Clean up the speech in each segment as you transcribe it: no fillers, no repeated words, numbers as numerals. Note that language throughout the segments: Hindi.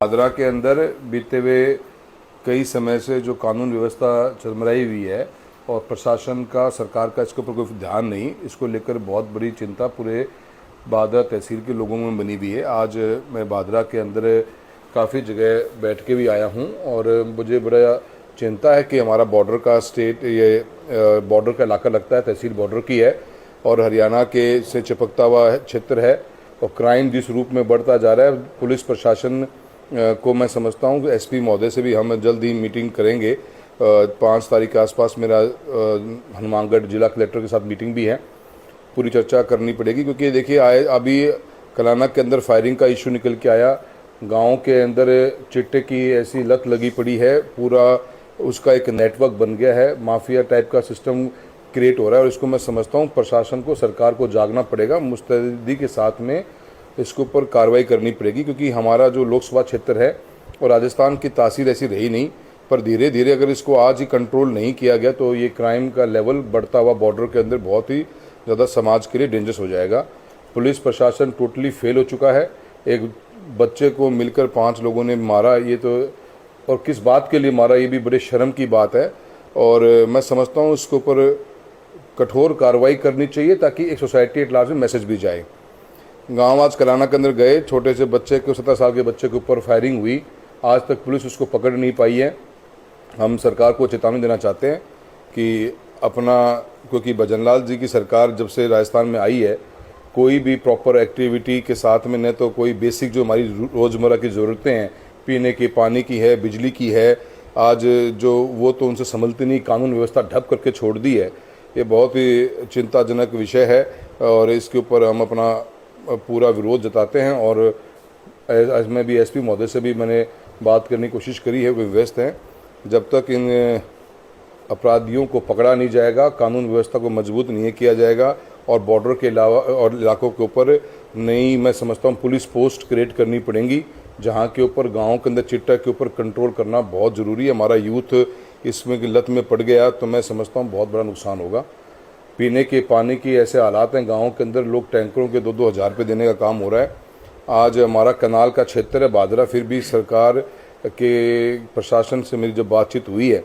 भादरा के अंदर बीते हुए कई समय से जो कानून व्यवस्था चरमराई हुई है और प्रशासन का, सरकार का इसके ऊपर कोई ध्यान नहीं, इसको लेकर बहुत बड़ी चिंता पूरे भादरा तहसील के लोगों में बनी हुई है। आज मैं भादरा के अंदर काफ़ी जगह बैठ के भी आया हूं और मुझे बड़ा चिंता है कि हमारा बॉर्डर का स्टेट, ये बॉर्डर का इलाका लगता है, तहसील बॉर्डर की है और हरियाणा के से चिपकता हुआ क्षेत्र है और क्राइम जिस रूप में बढ़ता जा रहा है, पुलिस प्रशासन को मैं समझता हूँ एसपी महोदय से भी हम जल्द ही मीटिंग करेंगे। 5 तारीख के आसपास मेरा हनुमानगढ़ जिला कलेक्टर के साथ मीटिंग भी है, पूरी चर्चा करनी पड़ेगी क्योंकि देखिए अभी कलाना के अंदर फायरिंग का इशू निकल के आया, गांव के अंदर चिट्टे की ऐसी लत लगी पड़ी है, पूरा उसका एक नेटवर्क बन गया है, माफिया टाइप का सिस्टम क्रिएट हो रहा है और इसको मैं समझता हूँ प्रशासन को, सरकार को जागना पड़ेगा, मुस्तैदी के साथ में इसके ऊपर कार्रवाई करनी पड़ेगी क्योंकि हमारा जो लोकसभा क्षेत्र है और राजस्थान की तासीर ऐसी रही नहीं, पर धीरे धीरे अगर इसको आज ही कंट्रोल नहीं किया गया तो ये क्राइम का लेवल बढ़ता हुआ बॉर्डर के अंदर बहुत ही ज़्यादा समाज के लिए डेंजरस हो जाएगा। पुलिस प्रशासन टोटली फेल हो चुका है। एक बच्चे को मिलकर 5 लोगों ने मारा, ये तो, और किस बात के लिए मारा ये भी बड़े शर्म की बात है और मैं समझता हूँ इसके ऊपर कठोर कार्रवाई करनी चाहिए ताकि एक सोसाइटी एट लार्ज में मैसेज भी जाए। गांव आज कलाना के अंदर गए, छोटे से बच्चे को, 17 साल के बच्चे के ऊपर फायरिंग हुई, आज तक पुलिस उसको पकड़ नहीं पाई है। हम सरकार को चेतावनी देना चाहते हैं कि अपना, क्योंकि भजनलाल जी की सरकार जब से राजस्थान में आई है, कोई भी प्रॉपर एक्टिविटी के साथ में न तो कोई बेसिक जो हमारी रोज़मर्रा की ज़रूरतें हैं, पीने के पानी की है, बिजली की है, आज जो वो तो उनसे संभलती नहीं, कानून व्यवस्था ढक करके छोड़ दी है। ये बहुत ही चिंताजनक विषय है और इसके ऊपर हम अपना पूरा विरोध जताते हैं और आज मैं भी एसपी महोदय से भी मैंने बात करने की कोशिश करी है, वे व्यस्त हैं। जब तक इन अपराधियों को पकड़ा नहीं जाएगा, कानून व्यवस्था को मजबूत नहीं किया जाएगा और बॉर्डर के अलावा और इलाकों के ऊपर नई, मैं समझता हूँ, पुलिस पोस्ट क्रिएट करनी पड़ेंगी जहाँ के ऊपर गाँव के अंदर चिट्टा के ऊपर कंट्रोल करना बहुत ज़रूरी है। हमारा यूथ इसमें लत में पड़ गया तो मैं समझता हूँ बहुत बड़ा नुकसान होगा। पीने के पानी की ऐसे हालात हैं, गाँव के अंदर लोग टैंकरों के 2-2 हज़ार रुपये देने का काम हो रहा है। आज हमारा कनाल का क्षेत्र है भादरा, फिर भी सरकार के प्रशासन से मेरी जब बातचीत हुई है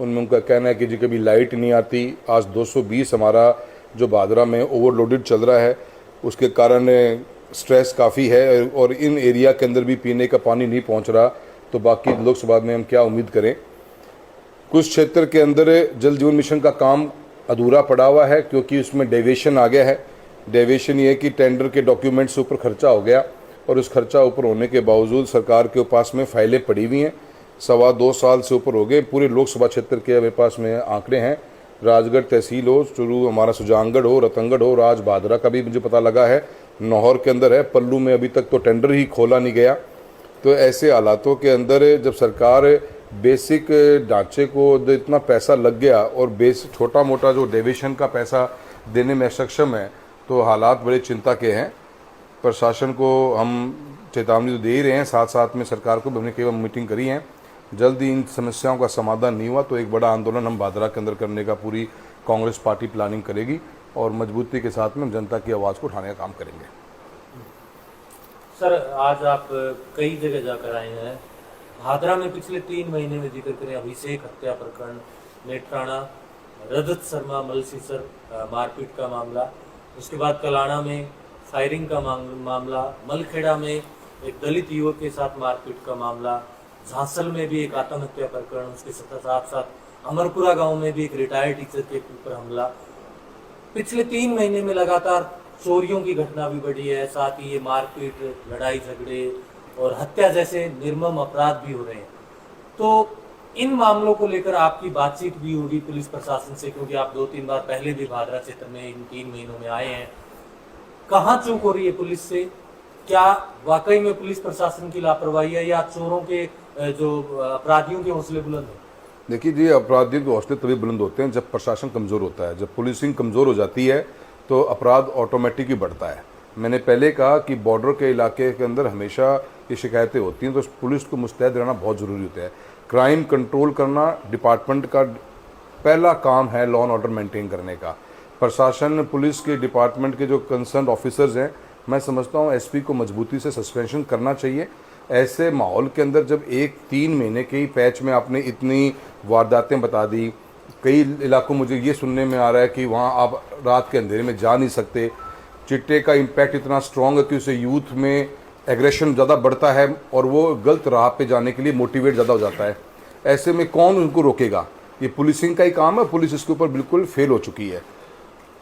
उनमें उनका कहना है कि जी कभी लाइट नहीं आती। आज 220 हमारा जो भादरा में ओवरलोडेड चल रहा है, उसके कारण स्ट्रेस काफ़ी है और इन एरिया के अंदर भी पीने का पानी नहीं पहुंच रहा, तो बाकी लोकसभा में हम क्या उम्मीद करें। कुछ क्षेत्र के अंदर जल जीवन मिशन का काम अधूरा पड़ा हुआ है क्योंकि उसमें डेविएशन आ गया है। डेविएशन ये कि टेंडर के डॉक्यूमेंट्स ऊपर खर्चा हो गया और उस खर्चा ऊपर होने के बावजूद सरकार के पास में फाइलें पड़ी हुई हैं, 2.25 साल से ऊपर हो गए। पूरे लोकसभा क्षेत्र के मेरे पास में आंकड़े हैं, राजगढ़ तहसील हो, चुरू हमारा सुजानगढ़ हो, रतनगढ़ हो, राज भादरा का भी मुझे पता लगा है, नौहर के अंदर है, पल्लू में अभी तक तो टेंडर ही खोला नहीं गया। तो ऐसे हालातों के अंदर जब सरकार बेसिक ढांचे को इतना पैसा लग गया और छोटा मोटा जो डेविएशन का पैसा देने में सक्षम है, तो हालात बड़े चिंता के हैं। प्रशासन को हम चेतावनी तो दे ही रहे हैं, साथ साथ में सरकार को भी हमने केवल मीटिंग करी है। जल्द ही इन समस्याओं का समाधान नहीं हुआ तो एक बड़ा आंदोलन हम भादरा के अंदर करने का पूरी कांग्रेस पार्टी प्लानिंग करेगी और मजबूती के साथ में जनता की आवाज़ को उठाने का काम करेंगे। सर, आज आप कई जगह जाकर आए हैं। भादरा में पिछले 3 महीने में जिक्र करें, अभिषेक हत्या प्रकरण, नेत्राणा, रजत शर्मा मलसीसर मारपीट का मामला, उसके बाद कलाना में फायरिंग का मामला, मलखेड़ा में एक दलित युवक के साथ मारपीट का मामला, झांसल में भी एक आत्महत्या प्रकरण, उसके साथ साथ अमरपुरा गांव में भी एक रिटायर्ड टीचर के ऊपर हमला। पिछले 3 महीने में लगातार चोरियों की घटना भी बढ़ी है, साथ ही ये मारपीट, लड़ाई झगड़े और हत्या जैसे निर्मम अपराध भी हो रहे हैं। तो इन मामलों को लेकर आपकी बातचीत भी होगी पुलिस प्रशासन से, क्योंकि आप 2-3 बार पहले भी भादरा क्षेत्र में इन 3 महीनों में आए हैं। कहाँ चूक हो रही है पुलिस से? क्या वाकई में पुलिस प्रशासन की लापरवाही है या चोरों के, जो अपराधियों के हौसले बुलंद है? देखिए जी, अपराधियों के हौसले तभी बुलंद होते हैं जब प्रशासन कमज़ोर होता है। जब पुलिसिंग कमज़ोर हो जाती है तो अपराध ऑटोमेटिक ही बढ़ता है। मैंने पहले कहा कि बॉर्डर के इलाके के अंदर हमेशा ये शिकायतें होती हैं, तो पुलिस को मुस्तैद रहना बहुत ज़रूरी होता है। क्राइम कंट्रोल करना डिपार्टमेंट का पहला काम है, लॉ एंड ऑर्डर मेंटेन करने का। प्रशासन, पुलिस के डिपार्टमेंट के जो कंसर्न ऑफिसर्स हैं, मैं समझता हूँ एसपी को मजबूती से सस्पेंशन करना चाहिए ऐसे माहौल के अंदर जब 3 महीने के ही पैच में आपने इतनी वारदातें बता दी, कई इलाकों मुझे ये सुनने में आ रहा है कि वहाँ आप रात के अंधेरे में जा नहीं सकते, चिट्टे का इम्पैक्ट इतना स्ट्रॉन्ग है कि उससे यूथ में एग्रेशन ज़्यादा बढ़ता है और वो गलत राह पे जाने के लिए मोटिवेट ज़्यादा हो जाता है। ऐसे में कौन उनको रोकेगा? ये पुलिसिंग का ही काम है, पुलिस इसके ऊपर बिल्कुल फेल हो चुकी है।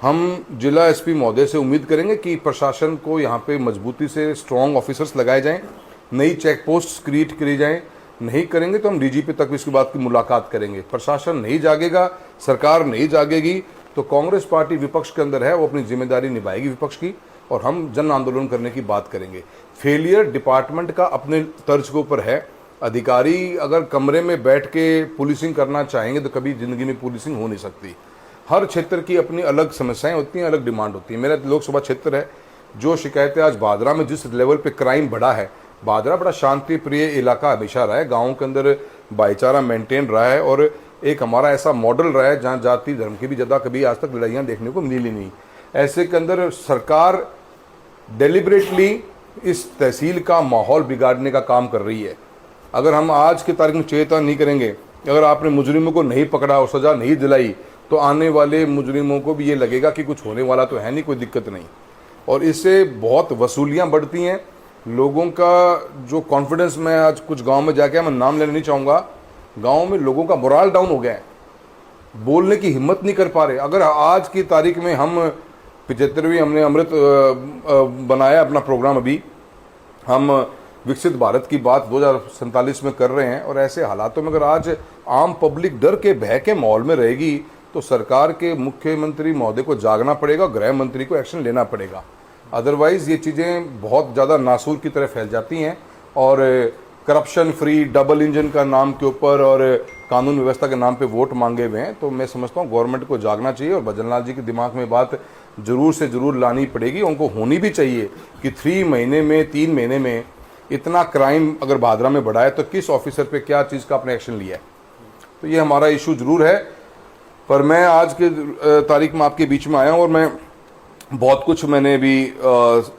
हम जिला एसपी महोदय से उम्मीद करेंगे कि प्रशासन को यहाँ पे मजबूती से स्ट्रॉन्ग ऑफिसर्स लगाए जाएं, नई चेक पोस्ट क्रिएट करी जाएं। नहीं करेंगे तो हम डीजीपी तक इसकी बात की मुलाकात करेंगे। प्रशासन नहीं जागेगा, सरकार नहीं जागेगी तो कांग्रेस पार्टी विपक्ष के अंदर है, वो अपनी जिम्मेदारी निभाएगी विपक्ष की और हम जन आंदोलन करने की बात करेंगे। फेलियर डिपार्टमेंट का अपने तर्ज के ऊपर है। अधिकारी अगर कमरे में बैठ के पुलिसिंग करना चाहेंगे तो कभी जिंदगी में पुलिसिंग हो नहीं सकती। हर क्षेत्र की अपनी अलग समस्याएं होती हैं, अलग डिमांड होती है। मेरा लोकसभा क्षेत्र है, जो शिकायतें आज भादरा में जिस लेवल पे क्राइम बढ़ा है, भादरा बड़ा शांति प्रिय इलाका हमेशा रहा है, गाँव के अंदर भाईचारा मेंटेन रहा है और एक हमारा ऐसा मॉडल रहा है जहाँ जाति धर्म की भी ज़्यादा कभी आज तक लड़ाइयाँ देखने को मिली नहीं। ऐसे के अंदर सरकार डेलिबरेटली इस तहसील का माहौल बिगाड़ने का काम कर रही है। अगर हम आज की तारीख में चेतन नहीं करेंगे, अगर आपने मुजरिमों को नहीं पकड़ा और सज़ा नहीं दिलाई तो आने वाले मुजरिमों को भी ये लगेगा कि कुछ होने वाला तो है नहीं, कोई दिक्कत नहीं। और इससे बहुत वसूलियाँ बढ़ती हैं, लोगों का जो कॉन्फिडेंस, मैं आज कुछ गांव में जाके, मैं नाम लेना नहीं चाहूँगा, गांव में लोगों का मोराल डाउन हो गया है, बोलने की हिम्मत नहीं कर पा रहे। अगर आज की तारीख में हम 75वीं हमने अमृत बनाया अपना प्रोग्राम, अभी हम विकसित भारत की बात 2047 में कर रहे हैं और ऐसे हालातों में अगर आज आम पब्लिक डर के भय के माहौल में रहेगी तो सरकार के मुख्यमंत्री महोदय को जागना पड़ेगा, गृह मंत्री को एक्शन लेना पड़ेगा। अदरवाइज़ ये चीज़ें बहुत ज़्यादा नासूर की तरह फैल जाती हैं और करप्शन फ्री डबल इंजन का नाम के ऊपर और कानून व्यवस्था के नाम पे वोट मांगे हुए हैं। तो मैं समझता हूँ गवर्नमेंट को जागना चाहिए और भजनलाल जी के दिमाग में बात ज़रूर से ज़रूर लानी पड़ेगी, उनको होनी भी चाहिए कि 3 महीने में इतना क्राइम अगर भादरा में बढ़ा है तो किस ऑफिसर पे क्या चीज़ का आपने एक्शन लिया है। तो ये हमारा इशू ज़रूर है। पर मैं आज के तारीख में आपके बीच में आया हूँ और मैं बहुत कुछ मैंने भी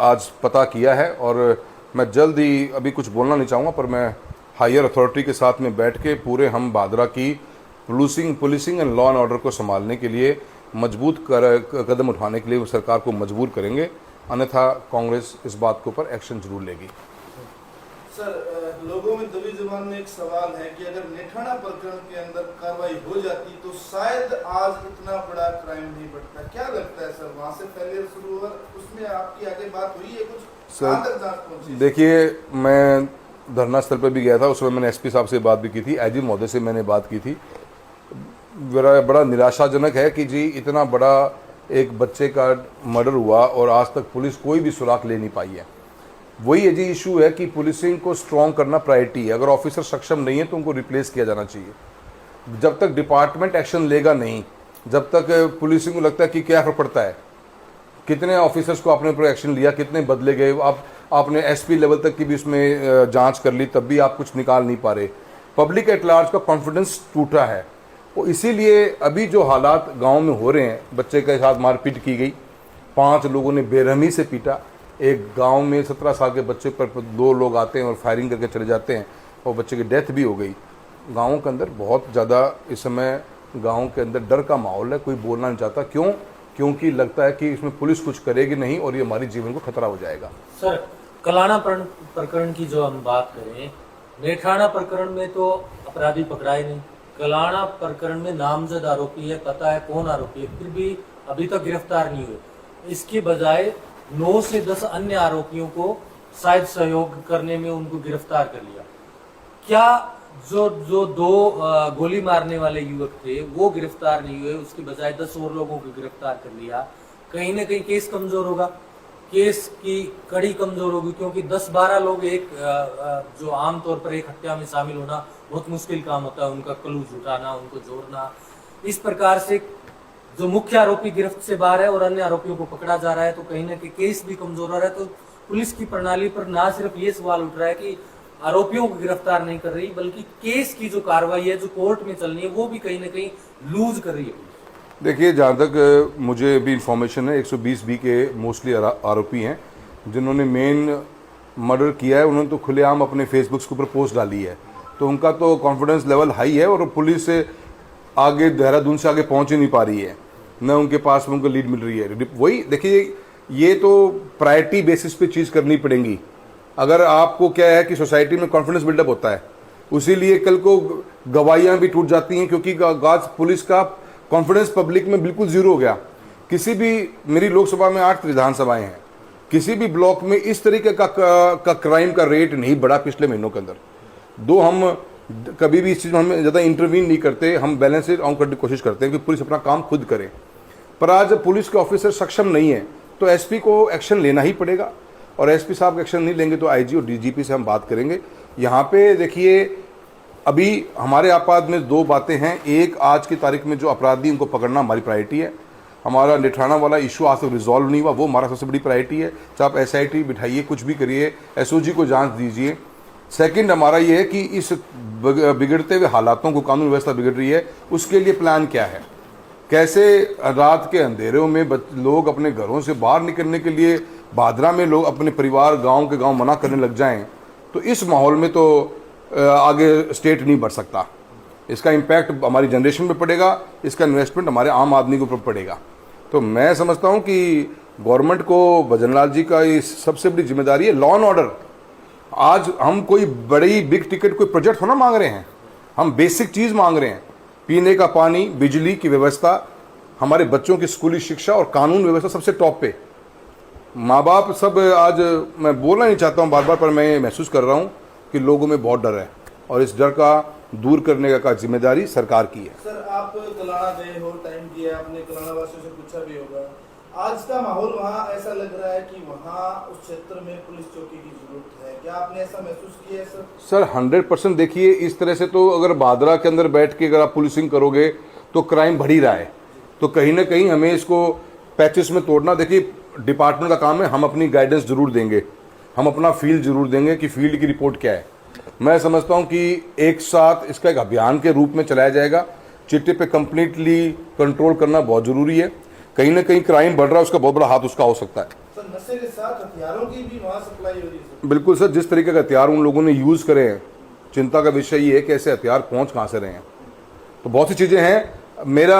आज पता किया है और मैं जल्द ही, अभी कुछ बोलना नहीं चाहूँगा, पर मैं हायर अथॉरिटी के साथ में बैठ के पूरे हम भादरा की policing and law and order को संभालने के लिए मजबूत कदम उठाने के लिए सरकार को मजबूर करेंगे, अन्यथा कांग्रेस इस बात के ऊपर एक्शन जरूर लेगी। सर, लोगों में दबी जुबान में एक सवाल है कि अगर नेठाना प्रकरण के अंदर कार्रवाई हो जाती तो शायद आज इतना बड़ा क्राइम नहीं बढ़ता। क्या लगता है सर, वहाँ से फेलियर शुरू हुआ, उसमें आपकी आगे बात हुई है कुछ? सर देखिए, मैं धरना स्थल पर भी गया था, उसमें मैंने एसपी साहब से बात भी की थी, आईजी महोदय से मैंने बात की थी। बड़ा निराशाजनक है कि जी इतना बड़ा एक बच्चे का मर्डर हुआ और आज तक पुलिस कोई भी सुराग ले नहीं पाई है। वही जी इशू है कि पुलिसिंग को स्ट्रॉन्ग करना प्रायोरिटी है। अगर ऑफिसर सक्षम नहीं है तो उनको रिप्लेस किया जाना चाहिए। जब तक डिपार्टमेंट एक्शन लेगा नहीं, जब तक पुलिसिंग को लगता है कि क्या फर्क पड़ता है, कितने ऑफिसर्स को आपने ऊपर एक्शन लिया, कितने बदले गए, आपने एसपी लेवल तक की भी उसमें जांच कर ली, तब भी आप कुछ निकाल नहीं पा रहे। पब्लिक एट लार्ज का कॉन्फिडेंस टूटा है। वो इसीलिए अभी जो हालात गांव में हो रहे हैं, बच्चे के साथ मारपीट की गई, 5 लोगों ने बेरहमी से पीटा। एक गांव में 17 साल के बच्चे पर 2 लोग आते हैं और फायरिंग करके चले जाते हैं और बच्चे की डेथ भी हो गई। गाँव के अंदर बहुत ज़्यादा इस समय गाँव के अंदर डर का माहौल है, कोई बोलना नहीं चाहता। क्यों? क्योंकि लगता है कि इसमें पुलिस कुछ करेगी नहीं और ये हमारी जीवन को खतरा हो जाएगा। सर, कलाना प्रकरण की जो हम बात करें, नेठाना प्रकरण में तो अपराधी पकड़ा ही नहीं, कलाना प्रकरण में नामजद आरोपी है, पता है कौन आरोपी है, फिर भी अभी तक गिरफ्तार नहीं हुए। इसके बजाय 9 से 10 अन्य आरोपियों को शायद सहयोग करने में उनको गिरफ्तार कर लिया। क्या जो 2 गोली मारने वाले युवक थे वो गिरफ्तार नहीं हुए, उसके बजाय 10 और लोगों को गिरफ्तार कर लिया? कहीं ना कहीं केस कमजोर होगा, केस की कड़ी कमजोर होगी, क्योंकि 10-12 लोग एक जो आमतौर पर एक हत्या में शामिल होना बहुत मुश्किल काम होता है, उनका क्लूज उठाना, उनको जोड़ना। इस प्रकार से जो मुख्य आरोपी गिरफ्त से बाहर है और अन्य आरोपियों को पकड़ा जा रहा है, तो कहीं ना कहीं केस भी कमजोर हो रहा है। तो पुलिस की प्रणाली पर ना सिर्फ ये सवाल उठ रहा है कि आरोपियों को गिरफ्तार नहीं कर रही, बल्कि केस की जो कार्रवाई है जो कोर्ट में चलनी है वो भी कहीं ना कहीं लूज कर रही है। देखिए, जहाँ तक मुझे भी इंफॉर्मेशन है, 120 बी के मोस्टली आरोपी हैं जिन्होंने मेन मर्डर किया है उन्होंने तो खुलेआम अपने फेसबुक के ऊपर पोस्ट डाली है, तो उनका तो कॉन्फिडेंस लेवल हाई है और पुलिस से आगे देहरादून से आगे पहुंच ही नहीं पा रही है, न उनके पास में उनको लीड मिल रही है। वही देखिए, ये तो प्रायोरिटी बेसिस पे चीज़ करनी पड़ेगी। अगर आपको क्या है कि सोसाइटी में कॉन्फिडेंस बिल्डअप होता है, उसी लिए कल को गवाहियाँ भी टूट जाती हैं, क्योंकि आज पुलिस का कॉन्फिडेंस पब्लिक में बिल्कुल ज़ीरो हो गया। किसी भी, मेरी लोकसभा में 8 विधानसभाएं हैं, किसी भी ब्लॉक में इस तरीके का क्राइम का रेट नहीं बढ़ा पिछले महीनों के अंदर। दो हम कभी भी इस चीज़ में हम ज़्यादा इंटरवीन नहीं करते, हम बैलेंस इट आउट करने की कोशिश करते हैं कि पुलिस अपना काम खुद करे। पर आज पुलिस के ऑफिसर सक्षम नहीं है तो एसपी को एक्शन लेना ही पड़ेगा, और एसपी साहब एक्शन नहीं लेंगे तो आईजी और डीजीपी से हम बात करेंगे। यहाँ पे देखिए, अभी हमारे आपात में 2 बातें हैं। एक, आज की तारीख में जो अपराधी उनको पकड़ना हमारी प्रायोरिटी है। हमारा नेठाना वाला इशू आज तक रिजॉल्व नहीं हुआ, वो हमारा सबसे बड़ी प्रायोरिटी है। चाहे आप एसआईटी बिठाइए, कुछ भी करिए, एसओजी को जांच दीजिए। सेकंड हमारा ये है कि इस बिगड़ते हुए हालातों को, कानून व्यवस्था बिगड़ रही है, उसके लिए प्लान क्या है, कैसे रात के अंधेरों में लोग अपने घरों से बाहर निकलने के लिए, भादरा में लोग अपने परिवार गांव के गांव मना करने लग जाएं, तो इस माहौल में तो आगे स्टेट नहीं बढ़ सकता। इसका इम्पैक्ट हमारी जनरेशन पे पड़ेगा, इसका इन्वेस्टमेंट हमारे आम आदमी के ऊपर पड़ेगा। तो मैं समझता हूं कि गवर्नमेंट को, भजन लाल जी का ये सबसे बड़ी जिम्मेदारी है लॉ एंड ऑर्डर। आज हम कोई बड़ी बिग टिकट कोई प्रोजेक्ट थोड़ा मांग रहे हैं, हम बेसिक चीज़ मांग रहे हैं। पीने का पानी, बिजली की व्यवस्था, हमारे बच्चों की स्कूली शिक्षा और कानून व्यवस्था सबसे टॉप पे। माँ बाप सब, आज मैं बोलना नहीं चाहता हूँ बार बार, पर मैं महसूस कर रहा हूँ कि लोगों में बहुत डर है, और इस डर का दूर करने का जिम्मेदारी सरकार की है। सर, आप कलाना गए हो, टाइम दिया, आपने कलाना वासियों से पूछा भी होगा, आज का माहौल वहाँ ऐसा लग रहा है कि वहाँ उस क्षेत्र में पुलिस चौकी की जरूरत है, क्या आपने ऐसा महसूस किया है सर? सर 100% देखिए, इस तरह से तो अगर भादरा के अंदर बैठ के अगर आप पुलिसिंग करोगे तो क्राइम बढ़ ही रहा है, तो कहीं ना कहीं हमें इसको पैचेस में तोड़ना। देखिए, डिपार्टमेंट का काम है, हम अपनी गाइडेंस जरूर देंगे, हम अपना फील्ड जरूर देंगे कि फील्ड की रिपोर्ट क्या है। मैं समझता हूं कि एक साथ इसका एक अभियान के रूप में चलाया जाएगा। चिट्टे पे कंप्लीटली कंट्रोल करना बहुत जरूरी है। कहीं ना कहीं क्राइम बढ़ रहा है, उसका बहुत बड़ा हाथ उसका हो सकता है। सर, नशे के साथ हथियारों की भी वहाँ सप्लाई हो रही है? बिल्कुल सर, जिस तरीके का हथियार उन लोगों ने यूज़ करे हैं, चिंता का विषय ये है कि ऐसे हथियार पहुँच कहाँ से रहे हैं। तो बहुत सी चीज़ें हैं। मेरा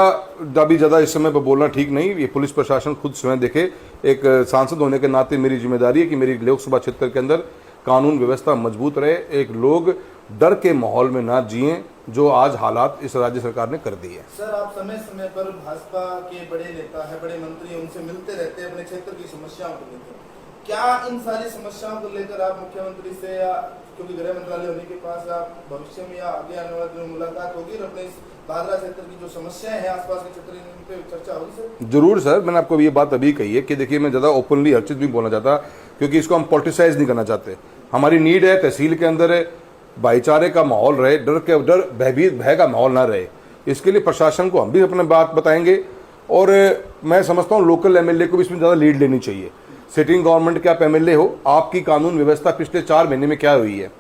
अभी ज़्यादा इस समय पर बोलना ठीक नहीं, ये पुलिस प्रशासन खुद स्वयं देखे। एक सांसद होने के नाते मेरी जिम्मेदारी है कि मेरी लोकसभा क्षेत्र के अंदर कानून व्यवस्था मजबूत रहे, एक लोग डर के माहौल में ना जिए, जो आज हालात इस राज्य सरकार ने कर दी है। सर, आप समय समय पर भाजपा के बड़े नेता है, बड़े मंत्री, उनसे मिलते रहते हैं अपने क्षेत्र की समस्याओं को लेकर। क्या इन सारी समस्याओं को लेकर आप मुख्यमंत्री से, या क्योंकि गृह मंत्रालय होने के पास, आप भविष्य में या आगे आने वाले दिनों में मुलाकात होगी और अपने इस भादरा क्षेत्र की जो समस्याएं हैं आसपास के क्षेत्र, इन पे चर्चा होगी सर? जरूर सर, मैंने आपको ये बात अभी कही है कि देखिए, मैं ज़्यादा ओपनली हर चीज़ भी बोलना चाहता, क्योंकि इसको हम पॉलिटिसाइज नहीं करना चाहते। हमारी नीड है तहसील के अंदर भाईचारे का माहौल रहे, भय का माहौल ना रहे। इसके लिए प्रशासन को हम भी अपने बात बताएंगे, और मैं समझता हूँ लोकल एमएलए को भी इसमें ज़्यादा लीड लेनी चाहिए। सिटिंग गवर्नमेंट के आप एमएलए हो, आपकी कानून व्यवस्था पिछले 4 महीने में क्या हुई है,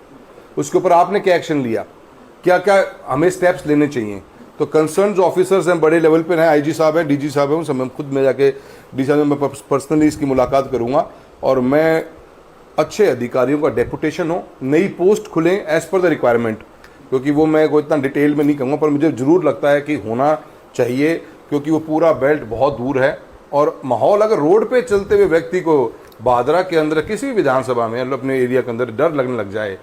उसके ऊपर आपने क्या एक्शन लिया, क्या क्या हमें स्टेप्स लेने चाहिए। तो कंसर्न जो ऑफिसर्स हैं बड़े लेवल पर हैं, आईजी साहब हैं, डीजी साहब हैं, उनसे मैं खुद में जाके डी साहब में पर्सनली इसकी मुलाकात करूँगा, और मैं अच्छे अधिकारियों का डेपुटेशन हो, नई पोस्ट खुलें एज पर द रिक्वायरमेंट, क्योंकि वो मैं कोई इतना डिटेल में नहीं कहूँगा, पर मुझे ज़रूर लगता है कि होना चाहिए, क्योंकि वो पूरा बेल्ट बहुत दूर है। और माहौल, अगर रोड पे चलते हुए व्यक्ति को भादरा के अंदर किसी भी विधानसभा में, मतलब अपने एरिया के अंदर डर लगने लग जाए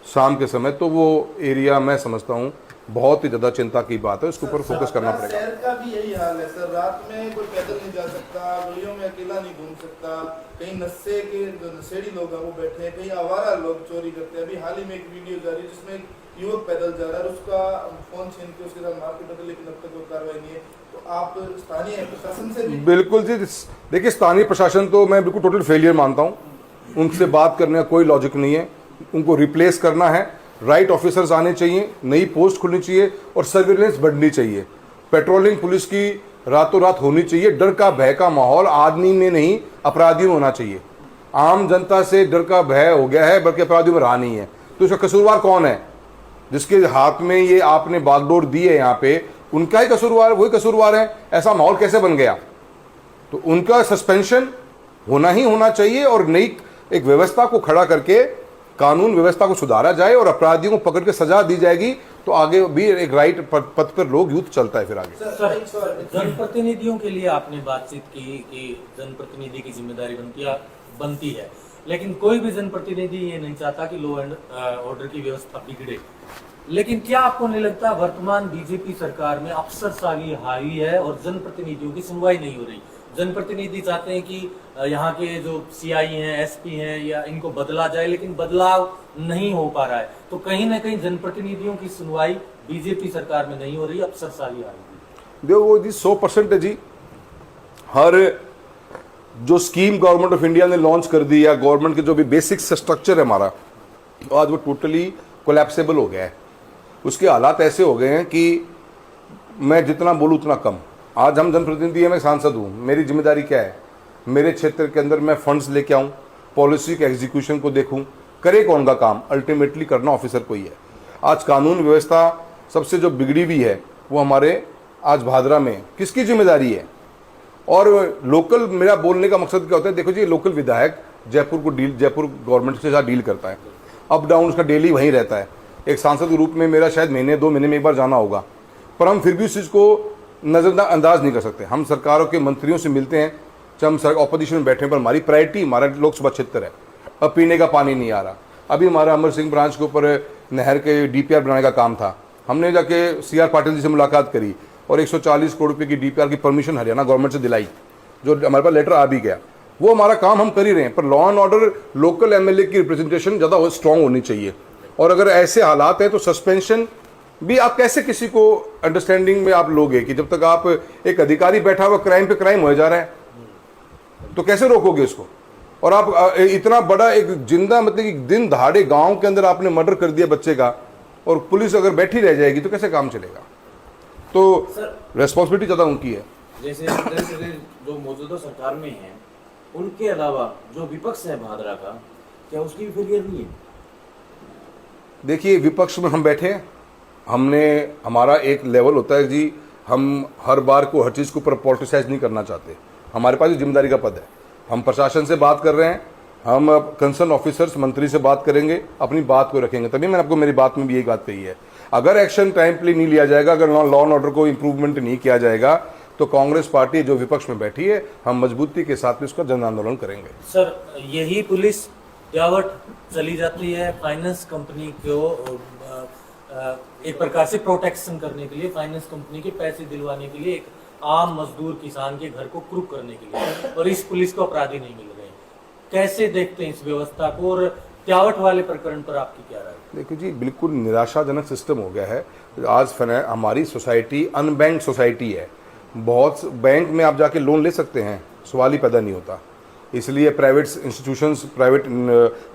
शाम के समय, तो वो एरिया मैं समझता हूँ बहुत ही ज़्यादा चिंता की बात है, उसके ऊपर फोकस करना पड़ेगा। शहर का भी यही हाल है सर, रात में कोई पैदल नहीं जा सकता, गलियों में अकेला नहीं घूम सकता, कहीं नशे के जो नशेड़ी लोग हैं वो बैठे हैं, कहीं आवारा लोग चोरी करते हैं। अभी हाल ही में एक वीडियो जा रही है जिसमें एक युवक पैदल जा रहा है और उसका फोन छीन के उसके साथ मारपीट होती है, लेकिन अब तक कोई कार्रवाई नहीं है। तो आप स्थानीय प्रशासन से भी? बिल्कुल जी, देखिए, स्थानीय प्रशासन तो मैं बिल्कुल टोटल फेलियर मानता हूँ, उनसे बात करने का कोई लॉजिक नहीं है। उनको रिप्लेस करना है, राइट ऑफिसर्स आने चाहिए, नई पोस्ट खुलनी चाहिए, और सर्विलेंस बढ़नी चाहिए। पेट्रोलिंग पुलिस की रातों रात होनी चाहिए। डर का भय का माहौल आदमी में नहीं, अपराधियों में होना चाहिए। आम जनता से डर का भय हो गया है, बल्कि अपराधियों में रहा नहीं है। तो इसका कसूरवार कौन है? जिसके हाथ में ये आपने बागडोर दी है यहाँ पे, उनका ही कसूरवार, वही कसूरवार है। ऐसा माहौल कैसे बन गया? तो उनका सस्पेंशन होना ही होना चाहिए, और नई एक व्यवस्था को खड़ा करके कानून व्यवस्था को सुधारा जाए और अपराधियों को पकड़ के सजा दी जाएगी तो आगे भी एक राइट पथ पर लोग यूथ चलता है फिर आगे। सर, जनप्रतिनिधियों के लिए आपने बातचीत की कि जनप्रतिनिधि की जिम्मेदारी बनती है, लेकिन कोई भी जनप्रतिनिधि ये नहीं चाहता कि लॉ एंड ऑर्डर की व्यवस्था बिगड़े। लेकिन क्या आपको नहीं लगता वर्तमान बीजेपी सरकार में अफसरशाही हावी है और जनप्रतिनिधियों की सुनवाई नहीं हो रही? जनप्रतिनिधि चाहते हैं कि यहाँ के जो सीआई हैं, एसपी हैं, या इनको बदला जाए, लेकिन बदलाव नहीं हो पा रहा है। तो कहीं ना कहीं जनप्रतिनिधियों की सुनवाई बीजेपी सरकार में नहीं हो रही, अफसरशाही हावी। देखो वो जी 100% है जी। हर जो स्कीम गवर्नमेंट ऑफ इंडिया ने लॉन्च कर दी या गवर्नमेंट के जो भी बेसिक स्ट्रक्चर है हमारा, आज वो टोटली कोलैप्सेबल हो गया है। उसके हालात ऐसे हो गए हैं कि मैं जितना बोलूँ उतना कम। आज हम जनप्रतिनिधि हैं, मैं सांसद हूँ, मेरी जिम्मेदारी क्या है? मेरे क्षेत्र के अंदर मैं फंड्स लेके आऊँ, पॉलिसी के एग्जीक्यूशन को देखूँ, करे कौन का काम? अल्टीमेटली करना ऑफिसर को ही है। आज कानून व्यवस्था सबसे जो बिगड़ी हुई है वो हमारे आज भादरा में किसकी जिम्मेदारी है? और लोकल, मेरा बोलने का मकसद क्या होता है? देखो जी, लोकल विधायक जयपुर गवर्नमेंट के साथ डील करता है, अप डाउन उसका डेली वहीं रहता है। एक सांसद के रूप में मेरा शायद महीने 2 महीने में एक बार जाना होगा, पर हम फिर भी उस चीज़ को नज़रअंदाज नहीं कर सकते। हम सरकारों के मंत्रियों से मिलते हैं, जब हम ऑपोजिशन में बैठे, पर हमारी प्रायोरिटी हमारा लोकसभा क्षेत्र है। अब पीने का पानी नहीं आ रहा। अभी हमारा अमर सिंह ब्रांच के ऊपर नहर के डीपीआर बनाने का काम था, हमने जाके सीआर पाटिल जी से मुलाकात करी और 140 करोड़ रुपए की डीपीआर की परमिशन हरियाणा गवर्नमेंट से दिलाई, जो हमारे पास लेटर आ भी गया। वो हमारा काम हम कर ही रहे हैं, पर law and order local MLA की रिप्रेजेंटेशन ज़्यादा स्ट्रांग होनी चाहिए। और अगर ऐसे हालात हैं तो सस्पेंशन भी आप कैसे किसी को अंडरस्टैंडिंग में आप लोगे कि जब तक आप एक अधिकारी बैठा हुआ क्राइम पे क्राइम हो जा रहा है तो कैसे रोकोगे उसको? और आप इतना बड़ा एक जिंदा, मतलब कि दिन दहाड़े गांव के अंदर आपने मर्डर कर दिया बच्चे का, और पुलिस अगर बैठी रह जाएगी तो कैसे काम चलेगा? तो रेस्पॉन्सिबिलिटी ज़्यादा उनकी है। जैसे जो मौजूदा सरकार में है, उनके अलावा जो विपक्ष है भादरा का, क्या उसकी भी फेलियर नहीं है? देखिए, विपक्ष में हम बैठे हैं, हमारा एक लेवल होता है जी, हम हर बार को हर चीज़ के ऊपर पॉलिटिसाइज नहीं करना चाहते। हमारे पास जिम्मेदारी का पद है, हम प्रशासन से बात कर रहे हैं, हम कंसर्न ऑफिसर्स मंत्री से बात करेंगे, अपनी बात को रखेंगे। तभी मैंने आपको मेरी बात में भी यही बात कही है, अगर एक्शन टाइमली नहीं लिया जाएगा, अगर लॉ एंड ऑर्डर को इम्प्रूवमेंट नहीं किया जाएगा, तो कांग्रेस पार्टी जो विपक्ष में बैठी है, हम मजबूती के साथ उसका जन आंदोलन करेंगे। सर, यही पुलिस जावट चली जाती है फाइनेंस कंपनी को एक प्रकार से प्रोटेक्शन करने के लिए, फाइनेंस कंपनी के पैसे दिलवाने के लिए, एक आम मजदूर किसान के घर को क्रूक करने के लिए, और इस पुलिस को अपराधी नहीं मिल रहे। कैसे देखते हैं इस व्यवस्था को? और त्यावट वाले प्रकरण पर आपकी क्या राय? देखो जी, बिल्कुल निराशाजनक सिस्टम हो गया है। आज हमारी सोसाइटी अनबैंक सोसाइटी है। बहुत बैंक में आप जाके लोन ले सकते हैं, सवाल ही पैदा नहीं होता। इसलिए प्राइवेट इंस्टीट्यूशंस, प्राइवेट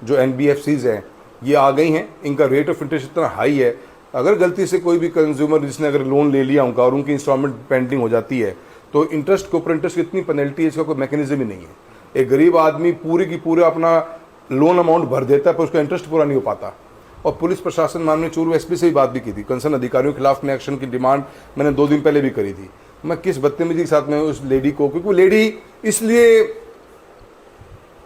जो NBFCs हैं, ये आ गई हैं। इनका रेट ऑफ इंटरेस्ट इतना हाई है, अगर गलती से कोई भी कंज्यूमर जिसने अगर लोन ले लिया उनका और उनकी इंस्टॉलमेंट पेंडिंग हो जाती है, तो इंटरेस्ट के ऊपर इंटरेस्ट कितनी पेनल्टी है, इसका कोई मैकेनिज्म ही नहीं है। एक गरीब आदमी पूरी की पूरा अपना लोन अमाउंट भर देता है, पर उसका इंटरेस्ट पूरा नहीं हो पाता। और पुलिस प्रशासन, माननीय चूरू एसपी से भी बात भी की थी, कंसर्न अधिकारियों के खिलाफ में एक्शन की डिमांड मैंने 2 दिन पहले भी करी थी। मैं किस बदतमीजी के साथ में उस लेडी को, क्योंकि वो लेडी इसलिए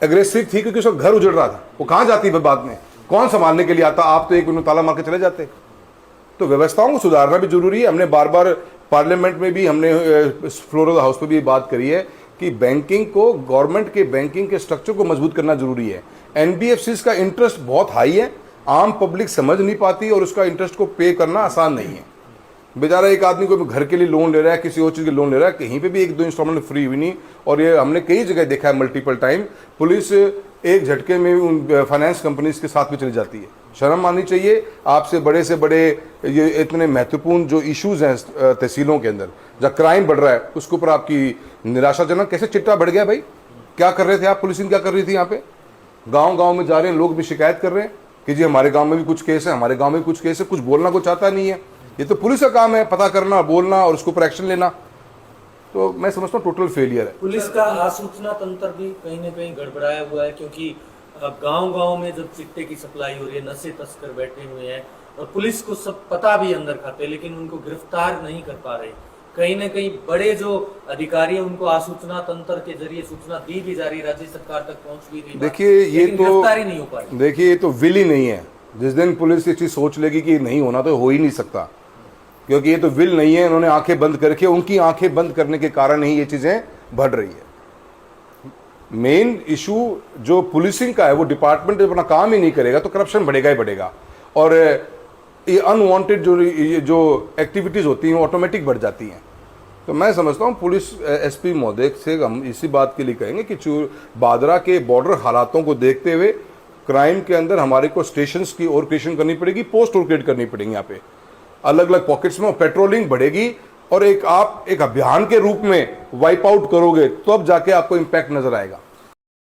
एग्रेसिव थी क्योंकि उसका घर उजड़ रहा था। वो कहाँ जाती है बाद में, कौन संभालने के लिए आता? आप तो एक मिनट ताला मार के चले जाते। तो व्यवस्थाओं को सुधारना भी जरूरी है। हमने बार बार पार्लियामेंट में भी, हमने फ्लोर ऑफ द हाउस पे भी बात करी है कि बैंकिंग को, गवर्नमेंट के बैंकिंग के स्ट्रक्चर को मजबूत करना जरूरी है। NBFCs का इंटरेस्ट बहुत हाई है, आम पब्लिक समझ नहीं पाती और उसका इंटरेस्ट को पे करना आसान नहीं है। बेचारा एक आदमी को घर के लिए लोन ले रहा है, किसी और चीज़ के लोन ले रहा है, कहीं पे भी 1-2 इंस्टॉलमेंट फ्री हुई नहीं। और ये हमने कई जगह देखा है, मल्टीपल टाइम पुलिस एक झटके में उन फाइनेंस कंपनीज के साथ भी चली जाती है। शर्म आनी चाहिए। आपसे बड़े से बड़े ये इतने महत्वपूर्ण जो इश्यूज हैं तहसीलों के अंदर, जहाँ क्राइम बढ़ रहा है, उसके ऊपर आपकी निराशाजनक कैसे चिट्टा बढ़ गया? भाई क्या कर रहे थे आप? पुलिसिंग क्या कर रही थी? यहाँ पे गाँव गाँव में जा रहे हैं लोग, भी शिकायत कर रहे हैं कि जी हमारे गाँव में भी कुछ केस है, हमारे गाँव में कुछ केस है। कुछ बोलना को चाहता नहीं है। ये तो पुलिस का काम है, पता करना, बोलना और उसके ऊपर एक्शन लेना। तो मैं समझता हूँ टोटल फेलियर है। पुलिस का आसूचना तंत्र भी कहीं ना कहीं गड़बड़ाया हुआ है, क्योंकि गांव-गांव में जब चिट्टे की सप्लाई हो रही है, नशे तस्कर बैठे हुए हैं और पुलिस को सब पता भी अंदर खाते, लेकिन उनको गिरफ्तार नहीं कर पा रहे। कहीं ना कहीं बड़े जो अधिकारी हैं उनको आसूचना तंत्र के जरिए सूचना दी भी जा रही, राज्य सरकार तक पहुंच भी रही। देखिए ये लेकिन तो गिरफ्तारी नहीं हो पाई। देखिए ये तो विल ही नहीं है। जिस दिन पुलिस ये चीज सोच लेगी कि नहीं होना तो हो ही नहीं सकता, क्योंकि ये तो विल नहीं है। इन्होंने आंखें बंद करके, उनकी आंखें बंद करने के कारण ही ये चीजें बढ़ रही है। मेन इशू जो पुलिसिंग का है, वो डिपार्टमेंट जब अपना काम ही नहीं करेगा तो करप्शन बढ़ेगा ही बढ़ेगा, और ये अनवांटेड जो एक्टिविटीज होती हैं वो ऑटोमेटिक बढ़ जाती हैं। तो मैं समझता हूँ पुलिस एसपी महोदय से हम इसी बात के लिए कहेंगे कि बादरा के बॉर्डर हालातों को देखते हुए क्राइम के अंदर हमारे को स्टेशंस की और क्रिएशन करनी पड़ेगी, पोस्ट और क्रिएट करनी पड़ेगी यहाँ पे अलग अलग पॉकेट्स में, पेट्रोलिंग बढ़ेगी, और आप एक अभियान के रूप में वाइप आउट करोगे तो अब जाके आपको इम्पैक्ट नजर आएगा।